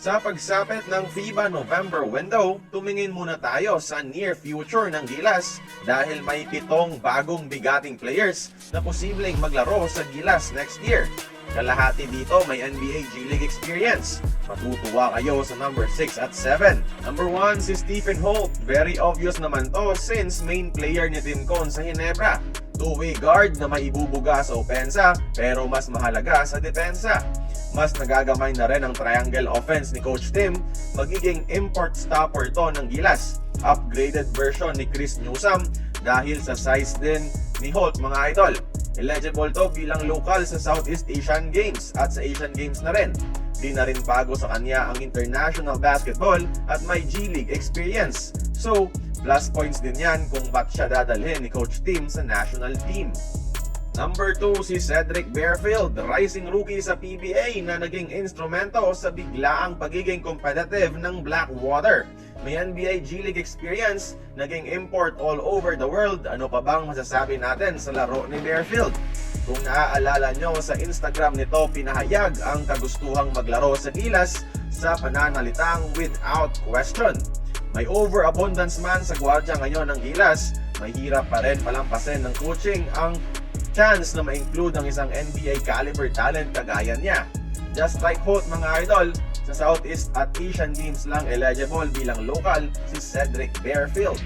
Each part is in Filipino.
Sa pagsapit ng FIBA November window, tumingin muna tayo sa near future ng Gilas dahil may 7 bagong bigating players na posibleng maglaro sa Gilas next year. Kalahati dito may NBA G League experience. Matutuwa kayo sa number 6 at 7. Number 1 si Stephen Holt. Very obvious naman to since main player ni Tim Cone sa Ginebra. Two-way guard na maibubuga sa opensa pero mas mahalaga sa depensa. Mas nagagamay na rin ang triangle offense ni Coach Tim. Magiging import stopper to ng Gilas. Upgraded version ni Chris Newsome dahil sa size din ni Holt mga idol. Eligible to bilang local sa Southeast Asian Games at sa Asian Games na rin. Di na rin bago sa kanya ang international basketball at may G League experience. So, plus points din yan kung ba't siya dadalhin ni Coach Tim sa national team. Number 2 si Cedric Bearfield, rising rookie sa PBA na naging instrumento sa biglaang pagiging competitive ng Blackwater. May NBA G League experience, naging import all over the world. Ano pa bang masasabi natin sa laro ni Bearfield? Kung naaalala nyo sa Instagram nito, pinahayag ang kagustuhang maglaro sa Gilas sa pananalitang without question. May overabundance man sa gwardya ngayon ng Gilas, mahirap pa rin palampasin ng coaching ang chance na ma-include ang isang NBA caliber talent kagaya niya. Just like Holt mga idol, sa Southeast at Asian Games lang eligible bilang local si Cedric Bearfield.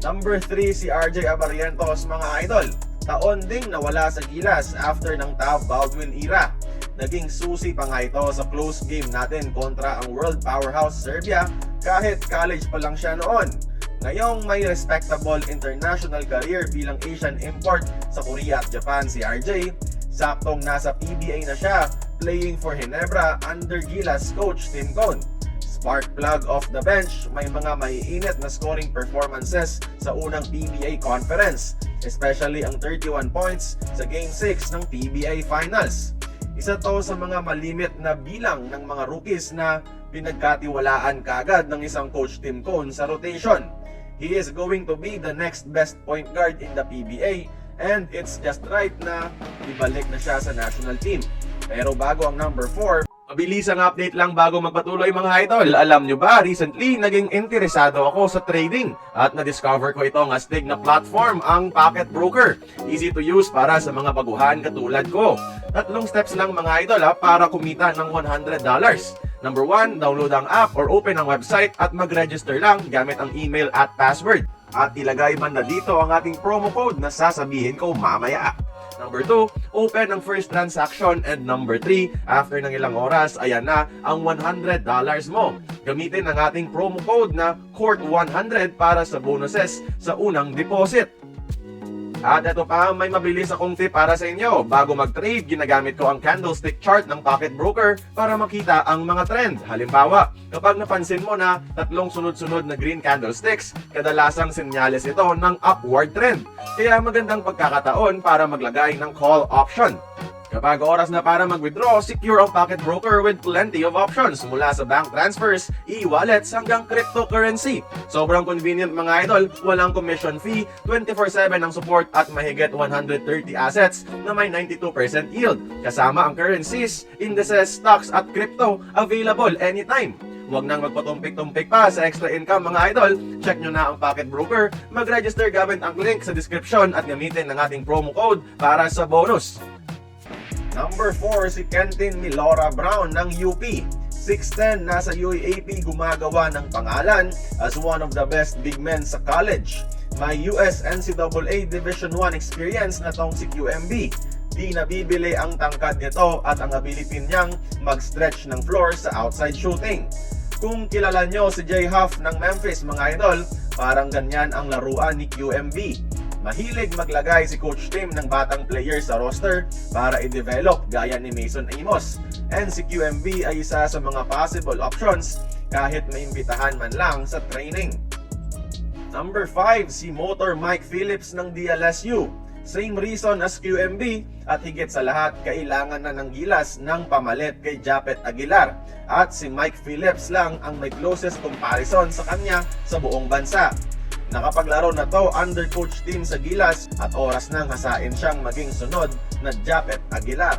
Number 3 si RJ Abarientos mga idol. Taon ding nawala sa Gilas after ng Tav Baldwin era. Naging susi pa nga ito sa close game natin kontra ang world powerhouse Serbia kahit college pa lang siya noon. Ngayong may respectable international career bilang Asian import sa Korea at Japan si RJ, saktong nasa PBA na siya, playing for Ginebra under Gilas coach Tim Cone. Spark plug off the bench, may mga maiinit na scoring performances sa unang PBA conference, especially ang 31 points sa Game 6 ng PBA Finals. Isa to sa mga malimit na bilang ng mga rookies na pinagkatiwalaan kagad ng isang coach Tim Cone sa rotation. He is going to be the next best point guard in the PBA and it's just right na ibalik na siya sa national team. Pero bago ang number 4, mabilisang update lang bago magpatuloy mga idol. Alam nyo ba, recently naging interesado ako sa trading at na-discover ko itong astig na platform, ang Pocket Broker. Easy to use para sa mga baguhan katulad ko. 3 steps lang mga idol para kumita ng $100. Number 1, download ang app or open ang website at mag-register lang gamit ang email at password. At ilagay man na dito ang ating promo code na sasabihin ko mamaya. Number 2, open ang first transaction. And number 3, after ng ilang oras, ayan na ang $100 mo. Gamitin ang ating promo code na COURT100 para sa bonuses sa unang deposit. At ito pa, may mabilis akong tip para sa inyo. Bago mag-trade, ginagamit ko ang candlestick chart ng Pocket Broker para makita ang mga trend. Halimbawa, kapag napansin mo na 3 sunod-sunod na green candlesticks, kadalasang senyales ito ng upward trend. Kaya magandang pagkakataon para maglagay ng call option. Kapag oras na para mag-withdraw, secure ang Pocket Broker with plenty of options mula sa bank transfers, e-wallets hanggang cryptocurrency. Sobrang convenient mga idol, walang commission fee, 24/7 ang support at mahigit 130 assets na may 92% yield. Kasama ang currencies, indices, stocks at crypto available anytime. Huwag nang magpatumpik-tumpik pa sa extra income mga idol. Check nyo na ang Pocket Broker, mag-register gamit ang link sa description at gamitin ang ating promo code para sa bonus. Number 4 si Kentin Milora Brown ng UP. 6'10", nasa UAAP gumagawa ng pangalan as one of the best big men sa college. May US NCAA Division 1 experience na tong si QMB. Di nabibili ang tangkad nito at ang ability niyang mag-stretch ng floor sa outside shooting. Kung kilala nyo si Jay Huff ng Memphis mga idol, parang ganyan ang laruan ni QMB. Mahilig maglagay si Coach Tim ng batang player sa roster para i-develop gaya ni Mason Amos. And si QMB ay isa sa mga possible options kahit maimbitahan man lang sa training. Number 5 si Motor Mike Phillips ng DLSU. Same reason as QMB at higit sa lahat kailangan na ng Gilas ng pamalit kay Japet Aguilar at si Mike Phillips lang ang may closest comparison sa kanya sa buong bansa. Nakapaglaro na to under Coach Tim sa Gilas at oras nang hasain siyang maging sunod na Japet Aguilar.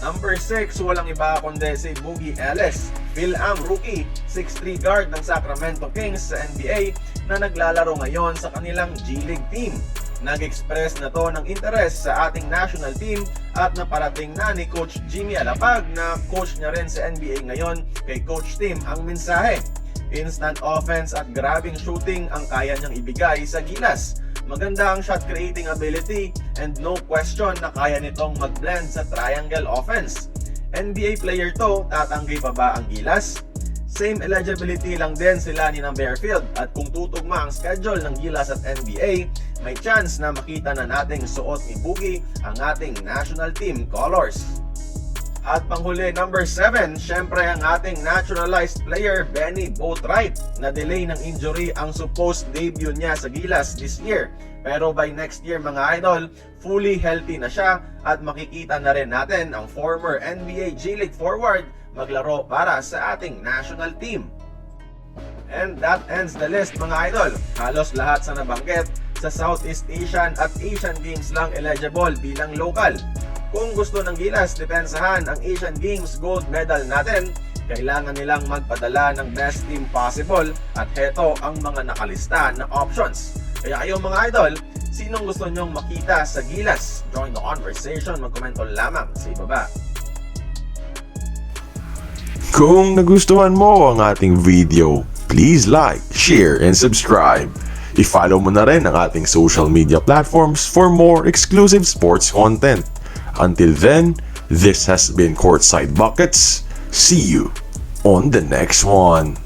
Number 6, walang iba kundi si Boogie Ellis. Phil-Am rookie, 6'3 guard ng Sacramento Kings sa NBA na naglalaro ngayon sa kanilang G-League team. Nag-express na to ng interes sa ating national team at naparating na ni Coach Jimmy Alapag na coach niya rin sa NBA ngayon kay Coach Tim ang mensahe. Instant offense at grabing shooting ang kaya niyang ibigay sa Gilas. Maganda ang shot creating ability and no question na kaya nitong mag-blend sa triangle offense. NBA player to, tatanggi pa ba ang Gilas? Same eligibility lang din sila ni ng Bearfield at kung tutugma ang schedule ng Gilas at NBA, may chance na makita na nating suot ni Boogie ang ating national team colors. At panghuli, number 7, syempre ang ating naturalized player Benny Boatwright. Na-delay ng injury ang supposed debut niya sa Gilas this year. Pero by next year mga idol, fully healthy na siya at makikita na rin natin ang former NBA G-League forward maglaro para sa ating national team. And that ends the list mga idol. Halos lahat sa nabanggit sa Southeast Asian at Asian Games lang eligible bilang local. Kung gusto ng Gilas depensahan ang Asian Games gold medal natin, kailangan nilang magpadala ng best team possible at heto ang mga nakalista na options. Kaya kayo mga idol, sinong gusto nyong makita sa Gilas? Join the conversation, magkomento lamang sa ibaba. Kung nagustuhan mo ang ating video, please like, share, and subscribe. I-follow mo na rin ang ating social media platforms for more exclusive sports content. Until then, this has been Courtside Buckets. See you on the next one.